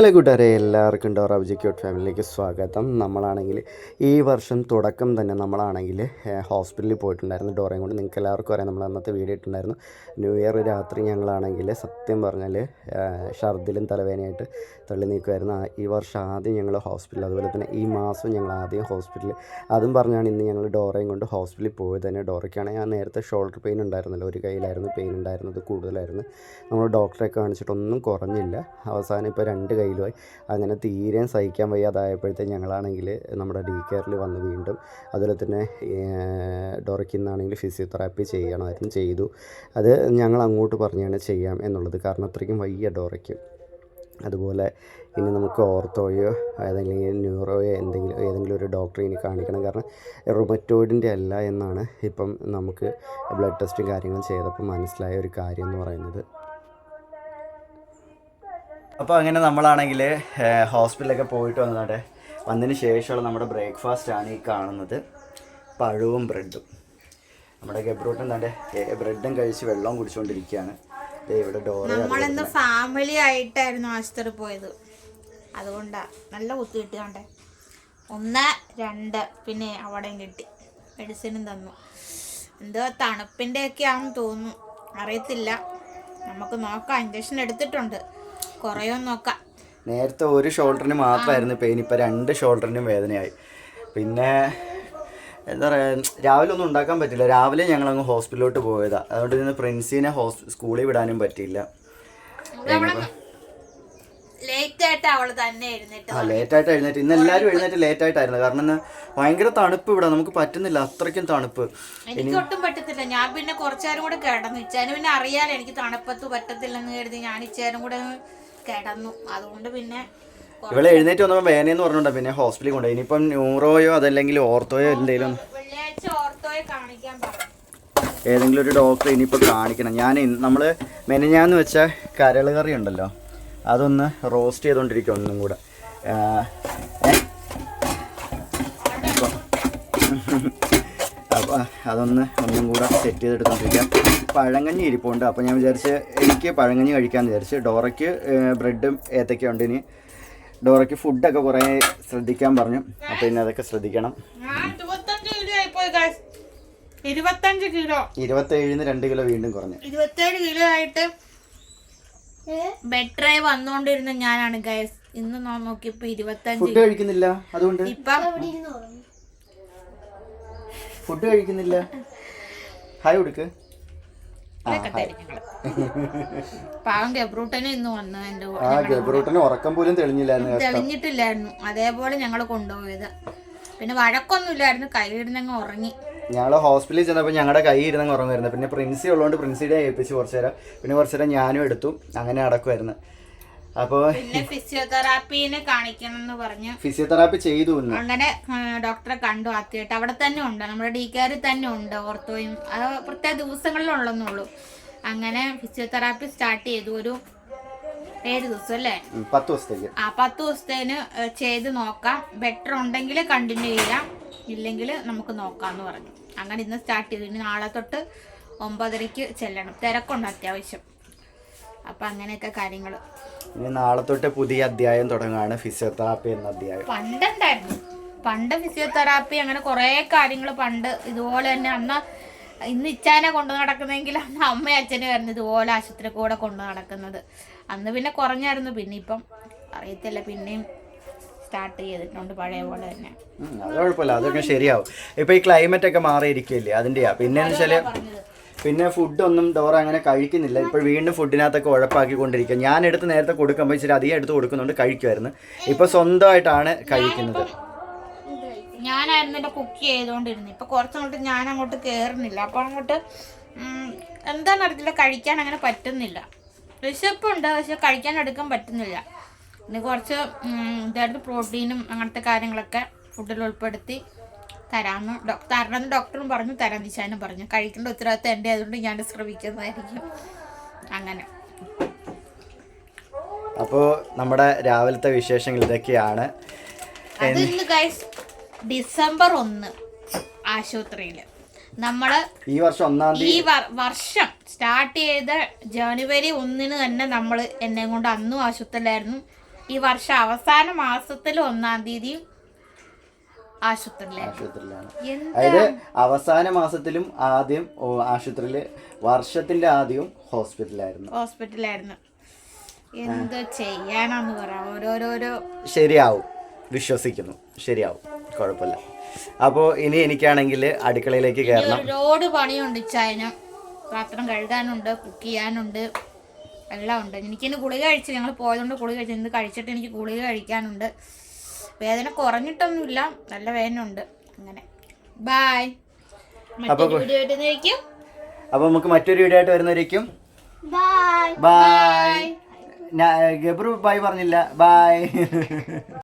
Hello കൂട്ടുകാരെ, എല്ലാവർക്കും Dora വിജയ്ക്യൂട്ട് ഫാമിലിയിലേക്ക് സ്വാഗതം. നമ്മളാണെങ്കിൽ ഈ വർഷം തുടക്കം തന്നെ നമ്മളാണെങ്കിൽ ഹോസ്പിറ്റലിൽ പോയിട്ടുണ്ടായിരുന്നു ഡോറയും കൊണ്ട്. നിങ്ങൾക്ക് എല്ലാവർക്കും അറിയാം, നമ്മൾ അന്നത്തെ വീഡിയോ ഇട്ടുണ്ടായിരുന്നു. ന്യൂ ഇയർ രാത്രി ഞങ്ങളാണെങ്കിൽ സത്യം പറഞ്ഞാൽ ഛർദിലും തലവേദനയായിട്ട് തള്ളി നീക്കുമായിരുന്നു. ഈ വർഷം ആദ്യം ഞങ്ങൾ ഹോസ്പിറ്റലിൽ, അതുപോലെ തന്നെ ഈ മാസം ഞങ്ങൾ ആദ്യം ഹോസ്പിറ്റലിൽ, അതും പറഞ്ഞാണ് ഇന്ന് ഞങ്ങൾ ഡോറയും കൊണ്ട് ഹോസ്പിറ്റലിൽ പോയത് തന്നെ. ഡോറയ്ക്കാണെങ്കിൽ ഞാൻ നേരത്തെ ഷോൾഡർ പെയിൻ ഉണ്ടായിരുന്നല്ലോ, ഒരു കയ്യിലായിരുന്നു പെയിൻ ഉണ്ടായിരുന്നത്, കൂടുതലായിരുന്നു. നമ്മൾ ഡോക്ടറെ കാണിച്ചിട്ടൊന്നും കുറഞ്ഞില്ല. അവസാനം ഇപ്പോൾ 2 കയ്യിലുമായി. അങ്ങനെ തീരെ സഹിക്കാൻ വയ്യാതായപ്പോഴത്തേക്ക് ഞങ്ങളാണെങ്കിൽ നമ്മുടെ ഡി കെയറിൽ വന്ന് വീണ്ടും, അതുപോലെ തന്നെ ഡോറയ്ക്ക് ഇന്നാണെങ്കിൽ ഫിസിയോതെറാപ്പി ചെയ്യണമായിരുന്നു, ചെയ്തു. അത് ഞങ്ങൾ അങ്ങോട്ട് പറഞ്ഞാണ് ചെയ്യാം എന്നുള്ളത്, കാരണം അത്രയ്ക്കും വയ്യ ഡോറയ്ക്ക്. അതുപോലെ ഇനി നമുക്ക് ഓർത്തോയോ ഏതെങ്കിലും ന്യൂറോയോ ഏതെങ്കിലും ഒരു ഡോക്ടറെ ഇനി കാണിക്കണം, കാരണം റുമറ്റോയിഡിൻ്റെ അല്ല എന്നാണ് ഇപ്പം നമുക്ക് ബ്ലഡ് ടെസ്റ്റും കാര്യങ്ങളും ചെയ്തപ്പോൾ മനസ്സിലായ ഒരു കാര്യം എന്ന് പറയുന്നത്. അപ്പോൾ അങ്ങനെ നമ്മളാണെങ്കിൽ ഹോസ്പിറ്റലൊക്കെ പോയിട്ട് വന്നതിന് ശേഷമുള്ള നമ്മുടെ ബ്രേക്ക്ഫാസ്റ്റാണ് ഈ കാണുന്നത്. പഴവും ബ്രെഡും. നമ്മുടെ ഗബ്രൂട്ടൻ ബ്രെഡും കഴിച്ച് വെള്ളവും കുടിച്ചുകൊണ്ടിരിക്കുകയാണ്. ഇവിടെ നമ്മളിന്ന് ഫാമിലി ആയിട്ടായിരുന്നു ആശുപത്രി പോയത്, അതുകൊണ്ടാണ് നല്ല കുത്തി കിട്ടിയാണ്ടേ. 1, 2 പിന്നെ അവിടെയും കിട്ടി, മെഡിസിനും തന്നു. എന്തോ തണുപ്പിൻ്റെ ഒക്കെ ആണെന്ന് തോന്നുന്നു, അറിയത്തില്ല. നമുക്ക് നോക്കാം. ഇഞ്ചക്ഷൻ എടുത്തിട്ടുണ്ട്, കുറയോ നോക്കാം. നേരത്തെ ഒരു ഷോൾഡറിന് മാത്രമായിരുന്നു പെയിൻ, ഇപ്പോൾ 2 ഷോൾഡറിനും വേദനയായി. പിന്നെ എന്താ പറയുക, രാവിലെ ഒന്നും ഉണ്ടാക്കാൻ പറ്റില്ല. രാവിലെ ഞങ്ങളങ്ങ് ഹോസ്പിറ്റലിലോട്ട് പോയതാണ്, അതുകൊണ്ട് ഇന്ന് പ്രിൻസിനെ സ്കൂളിൽ വിടാനും പറ്റിയില്ല. ലേറ്റായിട്ട് എഴുന്നേറ്റ്. ഇന്ന് എല്ലാവരും എഴുന്നേറ്റ് ലേറ്റായിട്ടായിരുന്നു, കാരണം ഇന്ന് ഭയങ്കര തണുപ്പ് ഇവിടെ, നമുക്ക് പറ്റുന്നില്ല, അത്രയ്ക്കും തണുപ്പ്. എനിക്ക് ഒട്ടും പറ്റത്തില്ല. ഞാൻ പിന്നെ കുറച്ചേരം കൂടെ കിടന്നു. ഇച്ചാനും പിന്നെ അറിയാലോ എനിക്ക് തണുപ്പത്ത് പറ്റത്തില്ലെന്ന് കരുതി ഞാൻ ഇച്ചാനും കൂടെ കിടന്നു. അതുകൊണ്ട് പിന്നെ ഇവിടെ എഴുന്നേറ്റ് വന്നപ്പോൾ വേനയെന്ന് പറഞ്ഞോണ്ടാ പിന്നെ ഹോസ്പിറ്റലിൽ കൊണ്ടുപോയി. ഇനിയിപ്പം ന്യൂറോയോ അതല്ലെങ്കിൽ ഓർത്തോയോ എന്തെങ്കിലും വെള്ളിയാഴ്ച ഓർത്തോയെ കാണിക്കാൻ പറഞ്ഞു. ഏതെങ്കിലും ഒരു ഡോക്ടറെ ഇനിയിപ്പോൾ കാണിക്കണം. നമ്മൾ മെനഞ്ഞാന്ന് വെച്ച കരൾ കറി ഉണ്ടല്ലോ, അതൊന്ന് റോസ്റ്റ് ചെയ്തുകൊണ്ടിരിക്കും ഒന്നും കൂടെ. അപ്പോൾ ഒന്നും കൂടെ സെറ്റ് ചെയ്തെടുത്തോണ്ടിരിക്കാം. പഴങ്കഞ്ഞി ഇരിപ്പുണ്ട്, അപ്പോൾ ഞാൻ വിചാരിച്ച് എനിക്ക് പഴങ്കഞ്ഞി കഴിക്കാമെന്ന് വിചാരിച്ച്. ഡോറയ്ക്ക് ബ്രെഡും ഏത്തക്കയുണ്ട്. ഇനി ഡോറയ്ക്ക് ഫുഡൊക്കെ കുറേ ശ്രദ്ധിക്കാൻ പറഞ്ഞു, അപ്പോൾ ഇനി അതൊക്കെ ശ്രദ്ധിക്കണം. 27-ന് 2 കിലോ വീണ്ടും കുറഞ്ഞു. 27 കിലോ ആയിട്ട് ബെറ്ററായി വന്നോണ്ടിരുന്ന ഞാനാണ് ഗൈസ്. ഇന്ന് നോക്കിയപ്പോ 25. ഫുഡ് കഴിക്കുന്നില്ല, അതുകൊണ്ട് ഫുഡ് കഴിക്കുന്നില്ല. ഹായ് കൊടുക്ക്. പാവം ഗബ്രൂട്ടനും ഇന്ന് വന്നു. ഗബ്രൂട്ടന് ഉറക്കം പോലും തെളിഞ്ഞിട്ടില്ലായിരുന്നു. അതേപോലെ ഞങ്ങൾ കൊണ്ടുപോയത്. പിന്നെ വഴക്കൊന്നുമില്ലായിരുന്നു, കയ്യിലിരുന്നങ്ങ് ഉറങ്ങി. ഞങ്ങൾ ഹോസ്പിറ്റലിൽ ചെന്നപ്പോൾ ഞങ്ങളുടെ കൈ ഇരുന്നങ്ങ് ഉറങ്ങുമായിരുന്നു. പിന്നെ പ്രിൻസി ഉള്ളതുകൊണ്ട് പ്രിൻസിയുടെ ഏൽപ്പിച്ച് കുറച്ച് നേരം, പിന്നെ കുറച്ച് നേരം ഞാനും എടുത്തു. അങ്ങനെ നടക്കുമായിരുന്നു. അപ്പോൾ ഫിസിയോതെറാപ്പിനെ കാണിക്കണം എന്ന് പറഞ്ഞു. ഫിസിയോതെറാപ്പി ചെയ്തു. അങ്ങനെ ഡോക്ടറെ കണ്ടു ആദ്യമായിട്ട്. അവിടെ തന്നെ ഉണ്ട്, നമ്മുടെ ഡി കെയറിൽ തന്നെ ഉണ്ട് ഓർത്തോയും. അത് പ്രത്യേക ദിവസങ്ങളിലുള്ളെന്നുള്ളൂ. അങ്ങനെ ഫിസിയോതെറാപ്പി സ്റ്റാർട്ട് ചെയ്തു. ഒരു 7 ദിവസം അല്ലേ, 10 ദിവസത്തേക്ക്. 10 ദിവസത്തേന് ചെയ്ത് നോക്കാം. ബെറ്റർ ഉണ്ടെങ്കിൽ കണ്ടിന്യൂ ചെയ്യാം, ഇല്ലെങ്കിൽ നമുക്ക് നോക്കാമെന്ന് പറഞ്ഞു. അങ്ങനെ ഇന്ന് സ്റ്റാർട്ട് ചെയ്തു. ഇനി നാളെ തൊട്ട് 9:30 ചെല്ലണം. തിരക്കുണ്ട് അത്യാവശ്യം. അപ്പം അങ്ങനെയൊക്കെ കാര്യങ്ങൾ. ഇനി നാളെ തൊട്ട് പുതിയ അധ്യായം തുടങ്ങുകയാണ്, ഫിസിയോതെറാപ്പി എന്ന അധ്യായം. പണ്ട് ഫിസിയോതെറാപ്പി അങ്ങനെ കുറേ കാര്യങ്ങൾ പണ്ട് ഇതുപോലെ തന്നെ. ഇന്ന് ഇച്ചാനെ കൊണ്ടു നടക്കുന്നെങ്കിൽ അന്ന് അമ്മയും അച്ഛനും ആയിരുന്നു ഇതുപോലെ ആശുപത്രി കൂടെ കൊണ്ടു നടക്കുന്നത്. അന്ന് പിന്നെ കുറഞ്ഞായിരുന്നു, പിന്നെ ഇപ്പം അറിയത്തില്ല, പിന്നെയും സ്റ്റാർട്ട് ചെയ്തിട്ടുണ്ട് പഴയ പോലെ തന്നെ. അത് കുഴപ്പമില്ല, അതൊക്കെ ശരിയാവും. ഇപ്പൊ ഈ ക്ലൈമറ്റ് ഒക്കെ മാറിയിരിക്കില്ലേ, അതിൻ്റെയാ. പിന്നെ പിന്നെ ഫുഡൊന്നും ഡോറ അങ്ങനെ കഴിക്കുന്നില്ല. ഇപ്പോൾ വീണ്ടും ഫുഡിനകത്തൊക്കെ ഉഴപ്പാക്കിക്കൊണ്ടിരിക്കുക. ഞാൻ നേരത്തെ കൊടുക്കുമ്പോൾ ഇച്ചിരി അധികം എടുത്ത് കൊടുക്കുന്നുണ്ട്, കഴിക്കുമായിരുന്നു. ഇപ്പൊ സ്വന്തമായിട്ടാണ് കഴിക്കുന്നത്. ഞാനായിരുന്നു എൻ്റെ കുക്ക് ചെയ്തുകൊണ്ടിരുന്നത്. ഇപ്പൊ കുറച്ചങ്ങോട്ട് ഞാൻ അങ്ങോട്ട് കയറുന്നില്ല. അപ്പോൾ അങ്ങോട്ട് എന്താണെന്ന് അറിയത്തില്ല, കഴിക്കാൻ അങ്ങനെ പറ്റുന്നില്ല. വിശപ്പുണ്ട്, പക്ഷെ കഴിക്കാൻ എടുക്കാൻ പറ്റുന്നില്ല. പിന്നെ കുറച്ച് ഇതായിരുന്നു പ്രോട്ടീനും അങ്ങനത്തെ കാര്യങ്ങളൊക്കെ ഫുഡിൽ ഉൾപ്പെടുത്തി തരണമെന്ന് ഡോക്ടറും പറഞ്ഞു, തരാൻ ദിശാനും പറഞ്ഞു. കഴിക്കേണ്ട ഉത്തരവാദിത്തം എൻ്റെ, അതുകൊണ്ട് ഞാൻ ശ്രമിക്കുന്നതായിരിക്കും. അങ്ങനെ അപ്പോൾ നമ്മുടെ രാവിലത്തെ വിശേഷങ്ങൾ ഇതൊക്കെയാണ്. അതിന്ന് ഗൈസ് ഡിസംബർ 1 ആശുപത്രിയിൽ നമ്മൾ ഈ വർഷം സ്റ്റാർട്ട് ചെയ്ത ജനുവരി 1 തന്നെ നമ്മൾ എന്നെ കൊണ്ട് അന്നും ആശുപത്രിയിലായിരുന്നു. ഈ വർഷം അവസാന മാസത്തിൽ 1-ാം തീയതി ആശുപത്രിയിലാണ്. അതായത് അവസാന മാസത്തിലും ആദ്യം ആശുപത്രിയില്, വർഷത്തിന്റെ ആദ്യവും ഹോസ്പിറ്റലായിരുന്നു. എന്ത് ചെയ്യാനാന്ന് പറ, ഓരോരോ. ശരിയാവും, വിശ്വസിക്കുന്നു, ശരിയാവും, കുഴപ്പമില്ല. അപ്പോൾ ഇനി എനിക്കാണെങ്കിൽ അടുക്കളയിലേക്ക് കയറണം. ഒരുപാട് പണിയുണ്ട്. ചായന പാത്രം കഴുകാനുണ്ട്, കുക്ക് ചെയ്യാനുണ്ട്, എല്ലാം ഉണ്ട്. എനിക്കിന്ന് ഗുളിക കഴിച്ചു, ഞങ്ങൾ പോയതുകൊണ്ട് ഗുളിക കഴിച്ചു. ഇന്ന് കഴിച്ചിട്ട് എനിക്ക് ഗുളിക കഴിക്കാനുണ്ട്. വേദന കുറഞ്ഞിട്ടൊന്നുമില്ല, നല്ല വേദന ഉണ്ട്. അങ്ങനെ ബൈ. അപ്പോൾ നമുക്ക് മറ്റൊരു വീഡിയോ ആയിട്ട് വരുന്നവരേക്കും ബൈ. ബൈ. ഗബ്രു ബൈ പറഞ്ഞില്ല. ബൈ.